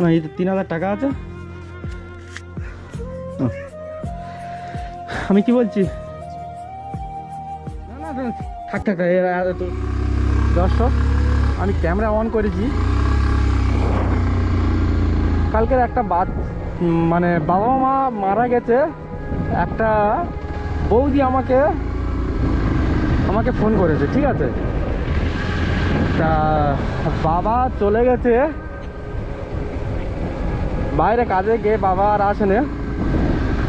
না, এই তো 3000 টাকা আছে। আমি কি বলছি, না না থাক থাক, দর্শক আমি ক্যামেরা অন করেছি। কালকের একটা মানে বাবা মা মারা গেছে, একটা বৌদি আমাকে ফোন করেছে, ঠিক আছে। তা বাবা চলে গেছে বাইরে কাজে গিয়ে, বাবা আর আসেনি,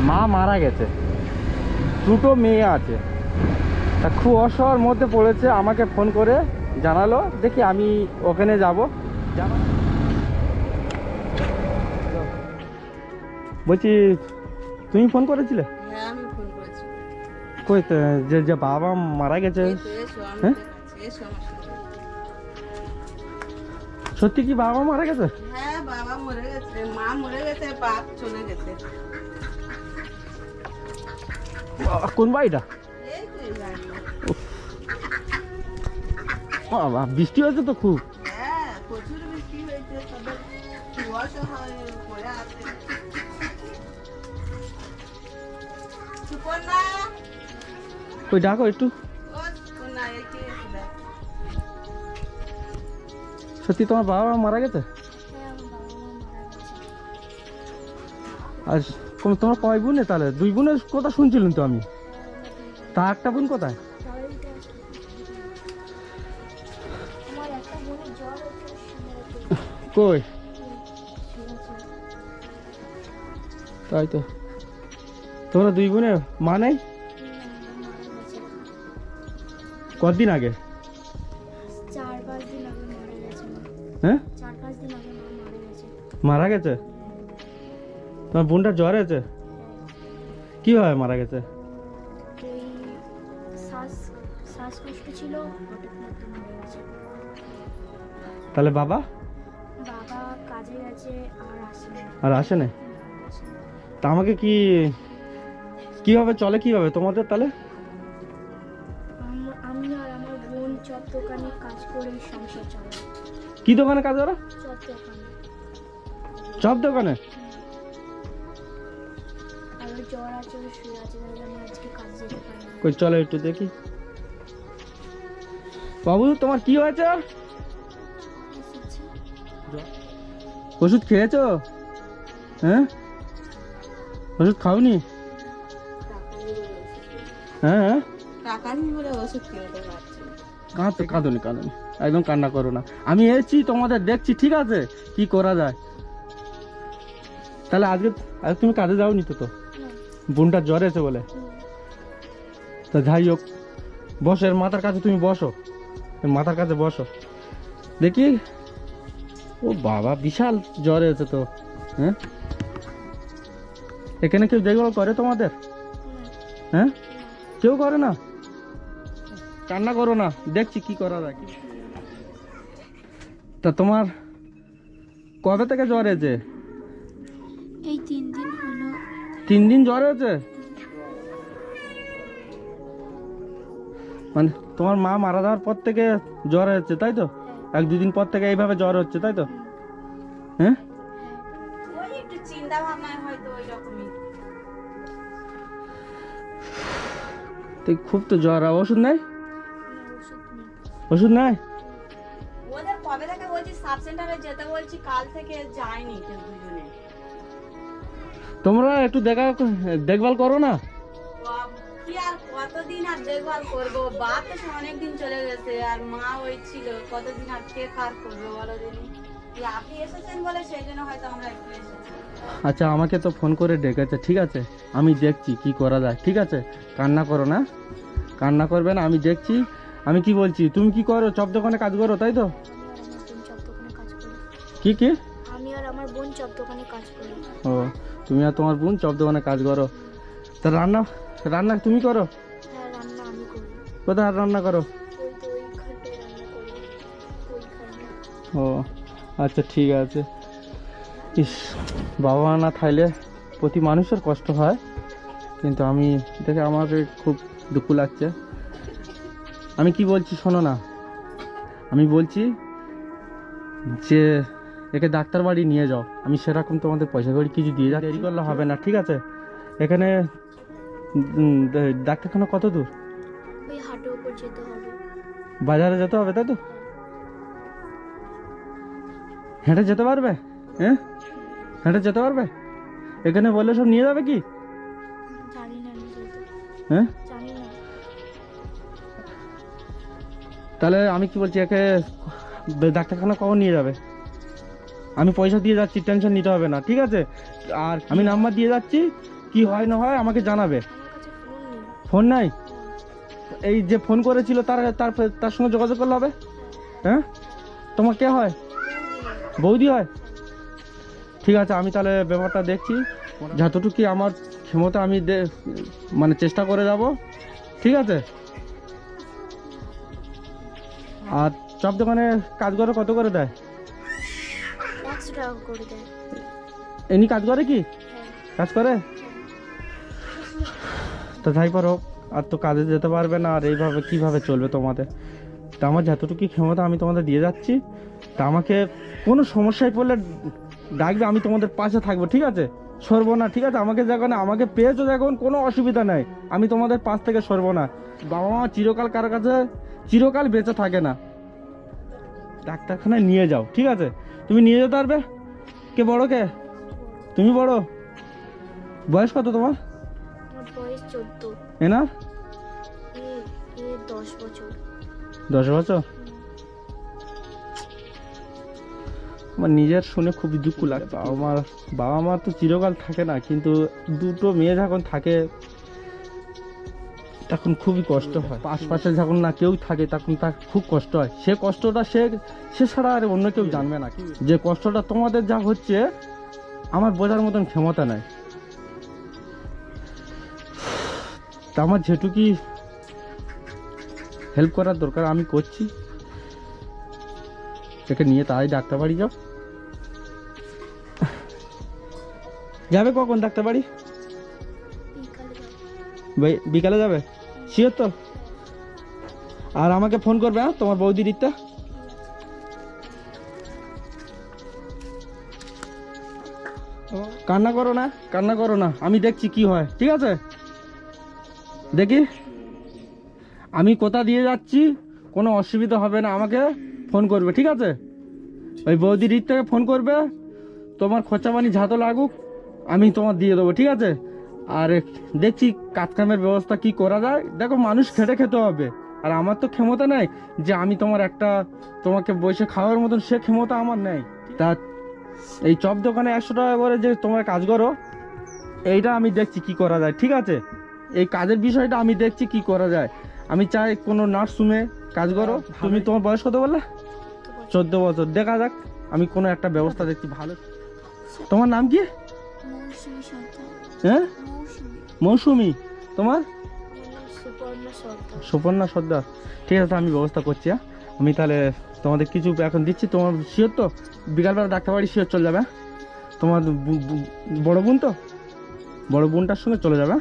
মা মারা গেছে, দুটো মেয়ে আছে। তা খুব অসহায়ের মধ্যে পড়েছে, আমাকে ফোন করে জানালো, দেখি আমি ওখানে যাব। বলছি তুমি ফোন করেছিলে? হ্যাঁ আমি ফোন করেছি। কই যে বাবা মারা গেছে? হ্যাঁ সত্যি কি বাবা মারা গেছে? হ্যাঁ বাবা মরে গেছে, মা মরে গেছে, বাপ চলে গেছে। কোন বাড়িটা? এই তো এই বাড়ি। বাবা বৃষ্টি হয়েছে তো খুব। হ্যাঁ প্রচুর বৃষ্টি হয়েছে, সবাই কুয়াশা হয়ে পড়ে আছে। সুপর্ণা, কই ডাকো একটু। ও সুপর্ণা, এই কে এসে? সত্যি তোমার বাবা মারা গেছে? আর তোমার কয় বোনে? তাহলে 2 বোনের কথা শুনছিলেন তো আমি। তা একটা বোন কোথায়? কই? তাই তো, তোমরা 2 বোনে মা নেই? কতদিন আগে? 4-5 দিন আগে মারা গেছে। হ্যাঁ 4-5 দিন আগে মারা গেছে। মারা গেছে? তোমার বোনটা জ্বর হয়েছে? কিভাবে মারা গেছে? ওই শ্বাসকষ্ট ছিল, হঠাৎ মারা গেছে। তাহলে বাবা? বাবা কাজে গেছে আর আসেনি। আর আসে না? তা আমাকে কিভাবে চলে, কিভাবে তোমাদের তাহলে? আমি আর আমার বোন চপ দোকানে কাজ করে সংসার চালাই। কি দোকানে কাজ করো? চপ দোকানে। চপ দোকানে? আর ওর জ্বর আছে, ওর শুয়ে আছে, তাই আমি আজকে কাজ যেতে পারি না। কই চলো একটু দেখি। বাবু তোমার কি হয়েছে? ওষুধ খেয়েছো? হ্যাঁ ওষুধ খাওনি? হ্যাঁ হ্যাঁ টাকা নেই বলে ওষুধ কিনতে পারছি না। কাঁদনি একদম কান্না করো না। আমি এসেছি তোমাদের দেখছি, ঠিক আছে কি করা যায়। তাহলে আজকে তুমি কাজে যাওনি তো? বোনটা জ্বর এসে বলে। তা যাই হোক, বসো, এর মাথার কাছে তুমি বসো, মাথার কাছে বসো দেখি। ও বাবা বিশাল জ্বর এসে তো। হ্যাঁ এখানে কেউ দেখভাল করে তোমাদের? হ্যাঁ কেউ করে না? কান্না করো না, দেখছি কি করা যায়। তা তোমার কবে থেকে জ্বর হয়েছে? এই 3 দিন হলো। 3 দিন জ্বর হয়েছে? মানে তোমার মা মারা যাওয়ার পর থেকে জ্বর হচ্ছে তাই তো? 1-2 দিন পর থেকে এইভাবে জ্বর হচ্ছে তাই তো? হ্যাঁ ওই একটু চিন্তা ভাবনায় হয়তো ওই রকমই। খুব তো জ্বর, ওষুধ নেই? ওষুধ নেই? ওদের কবে থেকে বলছি সাব সেন্টারে যেতে বলছি, কাল থেকে যায়নি কেউ দুজনে। তোমরা একটু দেখভাল করো না? কি আর কতদিন আর দেখভাল করবো, বাপ তো অনেকদিন চলে গেছে, আর মা ওই ছিল, কতদিন আর কে কার করবে বলো দিনই। আপনি এসেছেন বলে সেই জন্য হয়তো আমরা একটু এসেছি। আচ্ছা আমাকে তো ফোন করে ডেকেছে, ঠিক আছে আমি দেখছি কি করা যায়, ঠিক আছে কান্না করো না, কান্না করবে না, আমি দেখছি। আমি কি বলছি, তুমি কি করো? চপ দোকানে কাজ করো তাই তো? কি আমি আর আমার বোন চপ দোকানে কাজ করি। ও তুমি আর তোমার বোন চপ দোকানে কাজ করো। তা রান্না তুমি করো? হ্যাঁ রান্না আমি করি। কোথায় রান্না করো? ওই তো ওইখানটায় রান্না করি, ওইখানে। ও আচ্ছা ঠিক আছে। ইস বাবা মা না থাকলে প্রতি মানুষের কষ্ট হয়, কিন্তু আমি দেখে আমার খুব দুঃখ লাগছে। আমি কি বলছি শোনো না, আমি বলছি যে একে ডাক্তার বাড়ি নিয়ে যাও, আমি সেরকম তোমাদের পয়সা করে কিছু দিয়ে যাচ্ছি, দেরি করলে হবে না, ঠিক আছে? এখানে ডাক্তারখানা কত দূর? ওই হাটের উপর যেতে হবে। বাজারে যেতে হবে, তাই তো? হেঁটে যেতে পারবে? হ্যাঁ, হেঁটে যেতে পারবে? এখানে বললে সব নিয়ে যাবে কি? জানি না আমি যেতে, হ্যাঁ, জানি না। তাহলে আমি কি বলছি, একে ডাক্তারখানা কখন নিয়ে যাবে? আমি পয়সা দিয়ে যাচ্ছি, টেনশন নিতে হবে না, ঠিক আছে? আর আমি নাম্বার দিয়ে যাচ্ছি, কি হয় না হয় আমাকে জানাবে। আমার কাছে ফোন নেই। ফোন নাই? এই যে ফোন করেছিল তার তার তার সঙ্গে যোগাযোগ করলে হবে। হ্যাঁ, তোমার কে হয়? বৌদি হয়? ঠিক আছে, আমি তাহলে ব্যাপারটা দেখছি, যতটুকু আমার ক্ষমতা আমি মানে চেষ্টা করে যাব, ঠিক আছে? আর চপ দোকানে কাজ করে কত করে দেয়? 100 টাকা করে দেয়। এমনি কাজ করে কি? হ্যাঁ। কাজ করে? তো তাই পারো, আর তো কাজে যেতে পারবে না, আর এইভাবে কিভাবে চলবে তোমাদের? তা আমার যতটুকু ক্ষমতা আমি তোমাদের দিয়ে যাচ্ছি, তা আমাকে কোনো সমস্যায় পড়লে ডাকবে, আমি তোমাদের পাশে থাকবো, ঠিক আছে? সরবো না, ঠিক আছে? আমাকে যখন আমাকে পেয়েছো যখন, কোনো অসুবিধা নাই, আমি তোমাদের পাশ থেকে সরবো না। বাবা মা চিরকাল কারো কাছে চিরকাল বেঁচে থাকে না। ডাক্তারখানায় নিয়ে যাও, ঠিক আছে? তুমি নিয়ে যেতে পারবে? কে বড়, কে তুমি বড়? বয়স কত তোমার? আমার বয়স 14। এনার এ 10 বছর। 10 বছর? আমার নিজের শুনে খুবই দুঃখ লাগে। বাবা মা তো চিরকাল থাকে না, কিন্তু দুটো মেয়ে যখন থাকে তখন খুবই কষ্ট হয়। আশপাশে যখন না কেউ থাকে তখন তার খুব কষ্ট হয়। সে কষ্টটা সে ছাড়া আর অন্য কেউ জানবে না। যে কষ্টটা তোমাদের যা হচ্ছে আমার বোঝার মতন ক্ষমতা নাই। তা আমার যেটুকি হেল্প করার দরকার আমি করছি। একে নিয়ে তাই ডাক্তার বাড়ি যাও। যাবে কখন ডাক্তার বাড়ি? বিকালে যাবে? শিওর তো? আর আমাকে ফোন করবে, হ্যাঁ, তোমার বৌদি রিতা। কান্না করো না, কান্না করো না, আমি দেখছি কি হয়, ঠিক আছে? দেখি আমি কোথা দিয়ে যাচ্ছি, কোনো অসুবিধা হবে না, আমাকে ফোন করবে, ঠিক আছে? ওই বৌদি রিতাকে ফোন করবে, তোমার খরচা পানি ঝাঁতো লাগুক আমি তোমার দিয়ে দেবো, ঠিক আছে? আর দেখছি কাজ কামের ব্যবস্থা কি করা যায়। দেখো, মানুষ খেটে খেতে হবে, আর আমার তো ক্ষমতা নেই যে আমি তোমাকে বসে খাওয়ার মতন, সে ক্ষমতা আমার নেই। তা এই চপ দোকানে 100 টাকা করে যে তোমার কাজ করো, এইটা আমি দেখছি কি করা যায়, ঠিক আছে? এই কাজের বিষয়টা আমি দেখছি কি করা যায়। আমি চাই কোনো নার্সরুমে কাজ করো। তুমি তোমার বয়স কত বললে? 14 বছর। দেখা যাক, আমি কোনো একটা ব্যবস্থা দেখছি ভালো। তোমার নাম কি? মৌসুমী সরকার। হ্যাঁ, মৌসুমী। তোমার? সুপর্ণা সরকার। সুপর্ণা সর্দার। ঠিক আছে, আমি ব্যবস্থা করছি। হ্যাঁ, আমি তাহলে তোমাদের কিছু এখন দিচ্ছি। তোমার শিওর তো বিকালবেলা ডাক্তার বাড়ি শিওর চলে যাবে? তোমার বড় বোন তো, বড় বোনটার সঙ্গে চলে যাবে।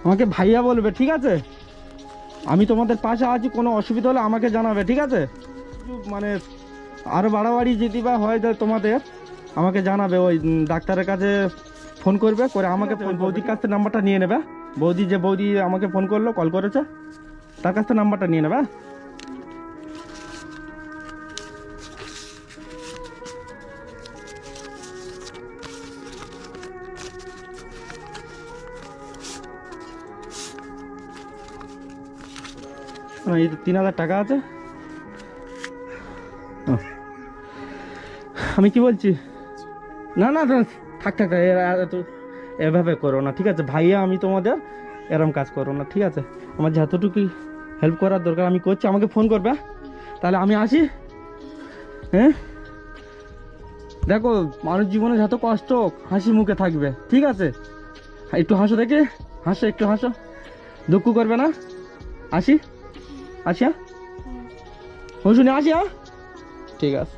আমাকে ভাইয়া বলবে, ঠিক আছে? আমি তোমাদের পাশে আছি, কোনো অসুবিধা হলে আমাকে জানাবে, ঠিক আছে? মানে আরো বাড়াবাড়ি যদি বা হয় তোমাদের, আমাকে জানাবে। ওই ডাক্তারের কাছে ফোন করবে, করে আমাকে বৌদির কাছ থেকে নাম্বারটা নিয়ে নেবে। যে বৌদি আমাকে ফোন করলো, কল করেছে, তার কাছ থেকে নাম্বারটা নিয়ে নেবে। এই 3000 টাকা আছে। আমি কি বলছি, না না থাক থাক, এভাবে করো না, ঠিক আছে? ভাইয়া আমি তোমাদের এরম কাজ করো না, ঠিক আছে? আমার যতটুকু হেল্প করার দরকার আমি করছি, আমাকে ফোন করবে। তাহলে আমি আসি। হ্যাঁ, দেখো, মানুষ জীবনে যত কষ্ট হাসি মুখে থাকবে, ঠিক আছে? একটু হাসো, দেখে হাসো, একটু হাসো, দুঃখ করবে না। আসি, আসি। হ্যাঁ। আমি শুনে আসি, হ্যাঁ ঠিক আছে।